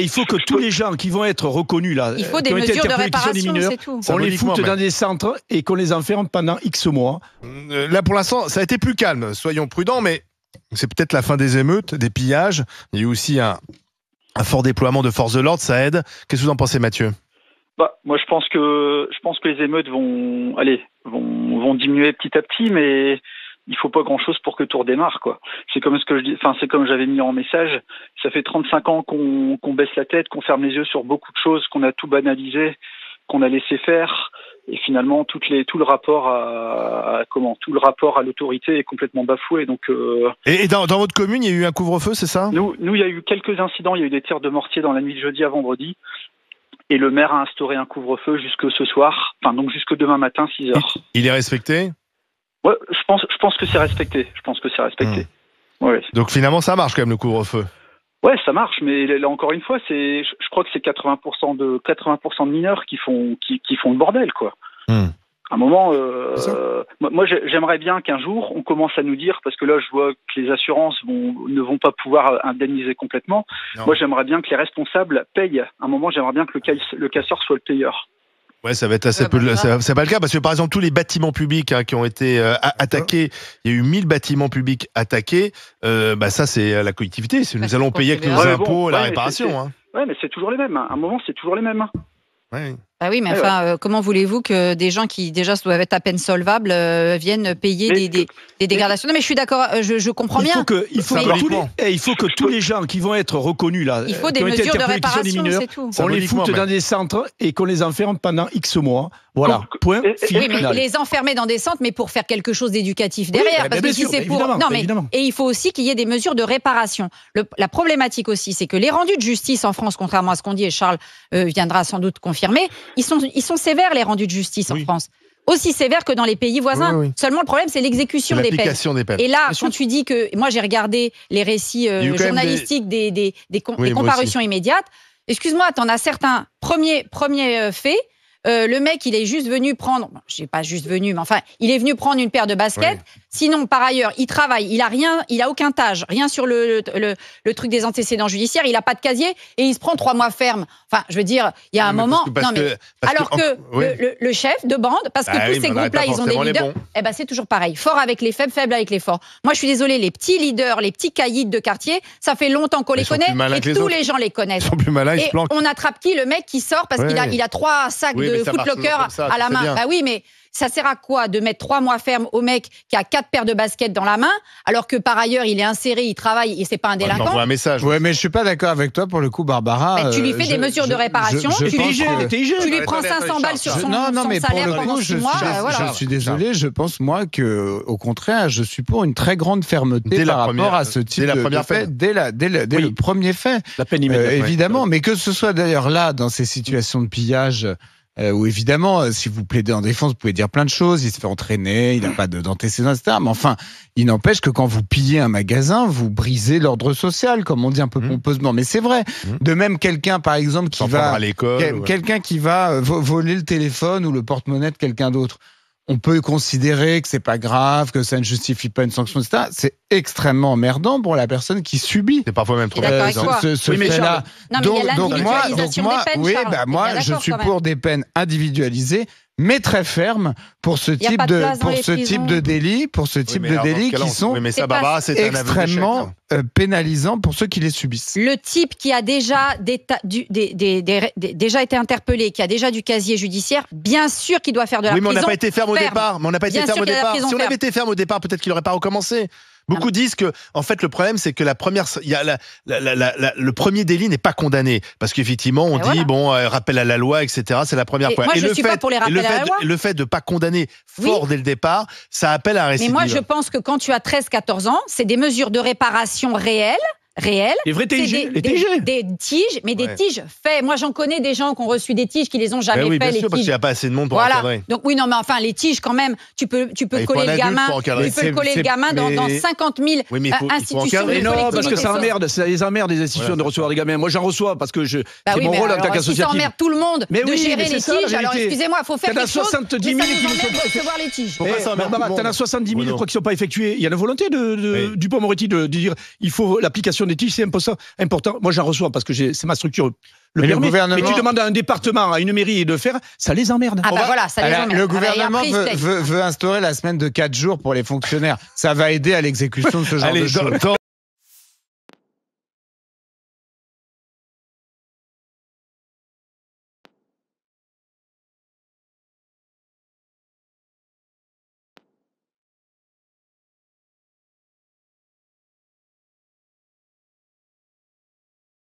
il faut que tous les gens qui vont être reconnus là, il faut des mesures de réparation, c'est tout. On les foute dans des centres et qu'on les enferme pendant X mois. Là, pour l'instant, ça a été plus calme. Soyons prudents, mais c'est peut-être la fin des émeutes, des pillages. Il y a eu aussi un fort déploiement de forces de l'ordre, ça aide. Qu'est-ce que vous en pensez, Mathieu ? Moi, je pense que les émeutes vont diminuer petit à petit, mais il faut pas grand-chose pour que tout redémarre, quoi. C'est comme c'est comme j'avais mis en message. Ça fait 35 ans qu'on baisse la tête, qu'on ferme les yeux sur beaucoup de choses, qu'on a tout banalisé, qu'on a laissé faire, et finalement tout le rapport à l'autorité est complètement bafoué. Donc et dans votre commune, il y a eu un couvre-feu, c'est ça ? Nous, il y a eu quelques incidents. Il y a eu des tirs de mortier dans la nuit de jeudi à vendredi. Et le maire a instauré un couvre-feu jusque ce soir, donc jusque demain matin, 6h. Il est respecté ? Ouais, je pense que c'est respecté. Ouais. Donc finalement, ça marche quand même, le couvre-feu. Ouais, ça marche, mais là encore une fois, je crois que c'est 80% de mineurs qui font le bordel, quoi. À un moment, moi j'aimerais bien qu'un jour on commence à nous dire, parce que là je vois que les assurances ne vont pas pouvoir indemniser complètement. Non. Moi j'aimerais bien que les responsables payent. À un moment, j'aimerais bien que le casseur soit le payeur. Ouais, ça va être assez peu. C'est pas le cas parce que par exemple tous les bâtiments publics qui ont été attaqués, il y a eu 1000 bâtiments publics attaqués. Ça c'est la collectivité. Nous allons payer avec nos impôts la réparation. Ouais, mais c'est toujours les mêmes. À un moment, c'est toujours les mêmes. Ouais. Ah oui, mais comment voulez-vous que des gens qui déjà doivent être à peine solvables viennent payer des dégradations ? Non, mais je suis d'accord, je comprends bien. Il faut que tous les gens qui vont être reconnus là, il faut des mesures de réparation, c'est tout. On les foute dans des centres et qu'on les enferme pendant X mois. Voilà, point final. Oui, mais les enfermer dans des centres, mais pour faire quelque chose d'éducatif derrière. Oui, parce que si c'est pour. Non, mais et il faut aussi qu'il y ait des mesures de réparation. La problématique aussi, c'est que les rendus de justice en France, contrairement à ce qu'on dit, et Charles viendra sans doute confirmer, ils sont sévères, les rendus de justice en France. Aussi sévères que dans les pays voisins. Oui. Seulement, le problème, c'est l'exécution des peines. Et là, quand tu dis que... Moi, j'ai regardé les récits journalistiques des comparutions immédiates. Excuse-moi, t'en as certains. Premier fait... le mec, il est juste venu prendre, je sais pas juste venu, mais enfin, il est venu prendre une paire de baskets. Ouais. Sinon, par ailleurs, il travaille, il a aucun tâche, rien sur le truc des antécédents judiciaires, il a pas de casier et il se prend 3 mois ferme. Enfin, je veux dire, il y a un moment. Le chef de bande, parce que tous ces groupes-là, ils ont des leaders. C'est toujours pareil. Fort avec les faibles, faible avec les forts. Moi, je suis désolée, les petits leaders, les petits caïds de quartier, ça fait longtemps qu'on les connaît et tous les gens les connaissent. Ils sont plus malins, ils se planquent. On attrape qui ? Le mec qui sort parce qu'il a 3 sacs de Footlocker à la main. Bah oui, mais ça sert à quoi de mettre 3 mois ferme au mec qui a 4 paires de baskets dans la main, alors que par ailleurs il est inséré, il travaille et c'est pas un délinquant. On envoie un message. Ouais, mais je suis pas d'accord avec toi pour le coup, Barbara. Tu lui fais des mesures de réparation, tu lui prends 500 balles sur son salaire pendant 6 mois. Je suis désolé, je pense moi que au contraire, je suis pour une très grande fermeté par rapport à ce type de fait. Dès le premier fait. La peine immédiate. Évidemment, mais que ce soit d'ailleurs là dans ces situations de pillage. Où évidemment, si vous plaidez en défense, vous pouvez dire plein de choses. Il se fait entraîner, il n'a pas d'antécédents, etc. Mais enfin, il n'empêche que quand vous pillez un magasin, vous brisez l'ordre social, comme on dit un peu pompeusement. Mais c'est vrai. De même, quelqu'un, par exemple, qui va voler le téléphone ou le porte-monnaie de quelqu'un d'autre. On peut considérer que c'est pas grave, que ça ne justifie pas une sanction, etc. C'est extrêmement emmerdant pour la personne qui subit. C'est parfois même trop ce fait-là. Donc moi, je suis pour des peines individualisées, mais très fermes pour ce type de délit, qui sont extrêmement pénalisants pour ceux qui les subissent. Le type qui a déjà déjà été interpellé, qui a déjà du casier judiciaire, bien sûr qu'il doit faire de la prison. Oui, mais on n'a pas été ferme au départ. Si on avait été ferme au départ, peut-être qu'il n'aurait pas recommencé. Beaucoup disent que, en fait, le problème, c'est que le premier délit n'est pas condamné. Parce qu'effectivement, on dit, rappel à la loi, etc. C'est la première fois. Moi, je ne suis pas pour les rappels à la loi. Le fait de ne pas condamner fort dès le départ, ça appelle à un récidive. Mais moi, je pense que quand tu as 13-14 ans, c'est des mesures de réparation réelles. Les vrais TIG, des tiges, mais des tiges faits. Moi, j'en connais des gens qui ont reçu des tiges qui les ont jamais fait. Bien les sûr, tiges. parce qu'il n'y a pas assez de monde pour encadrer. Donc oui, non, mais enfin, les tiges quand même, tu peux coller le gamin, dans 50 000 institutions. Mais non, parce que ça les emmerde des institutions de recevoir des gamins. Moi, j'en reçois parce que c'est mon rôle en tant qu'associatif. Ça emmerde tout le monde de gérer les tiges. Alors excusez-moi, il faut faire quelque chose. T'en as 70 000 qui ne recevoir les tiges. T'en as 70 000 qui ne sont pas effectués. Il y a la volonté du Dupond-Moretti de dire il faut l'application déclaration des tiges, c'est important. Moi, j'en reçois parce que c'est ma structure. Mais tu demandes à un département, à une mairie de faire, ça les emmerde. Ça les emmerde. Le gouvernement veut instaurer la semaine de 4 jours pour les fonctionnaires. Ça va aider à l'exécution de ce genre de choses.